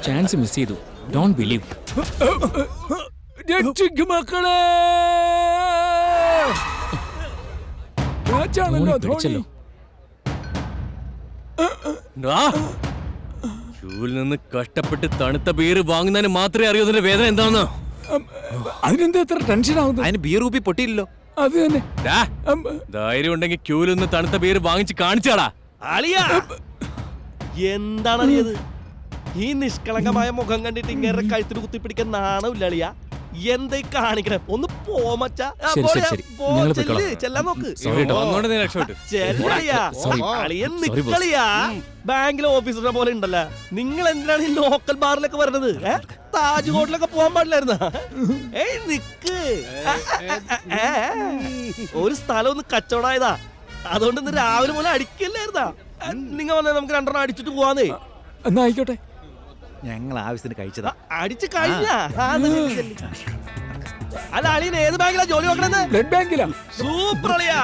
Chance miss ചെയ്തു. Don't believe. മക്കളെ പിടിച്ചല്ലോ. ക്യൂവിൽ നിന്ന് കഷ്ടപ്പെട്ട് തണുത്ത ബീർ വാങ്ങുന്നതിന് മാത്രമേ അറിയൂ അതിന്റെ വേദന എന്താണെന്ന്. അതിനെന്താ എത്ര ടെൻഷൻ ആവുന്നത്? അതിന് ബീർ ഊപ്പി പൊട്ടിയില്ലല്ലോ. അത് തന്നെ. ധൈര്യം ഉണ്ടെങ്കിൽ ക്യൂവിൽ നിന്ന് തണുത്ത ബീർ വാങ്ങിച്ച് കാണിച്ചാടാ. എന്താണ് അറിയത്? ഈ നിഷ്കളങ്കമായ മുഖം കണ്ടിട്ട് ഇങ്ങനെ കഴുത്തിന് കുത്തിപ്പിടിക്കാൻ നാണമില്ല അളിയ. എന്തായി കാണിക്കണേ? ഒന്ന് പോമച്ചാ ചെല്ലാൻ നോക്ക്. ബാങ്കിലെ ഓഫീസറെ പോലെ ഉണ്ടല്ലോ. നിങ്ങൾ എന്തിനാണ് ഈ ലോക്കൽ ബാറിലൊക്കെ വരുന്നത്? താജ് ഹോട്ടലൊക്കെ പോകാൻ പാടില്ലായിരുന്ന? ഏയ് നിക്ക്. ഒരു സ്ഥലം ഒന്ന് കച്ചവടമായതാ. അതുകൊണ്ട് ഇന്ന് രാവിലെ പോലെ അടിക്കല്ലായിരുന്നാ. നിങ്ങൾ വന്നേ നമുക്ക് രണ്ടെണ്ണം അടിച്ചിട്ട് പോവാന്നേ. എന്നാ ആയിക്കോട്ടെ. ഞങ്ങൾ ആവശ്യത്തിന് കഴിച്ചതാ. അടിച്ച് കഴിഞ്ഞ അല്ല അളിയൻ ഏത് ബാങ്കിലാ ജോലി നോക്കണെന്ന്? ബ്ലഡ് ബാങ്കിലാ. സൂപ്പർ അളിയാ.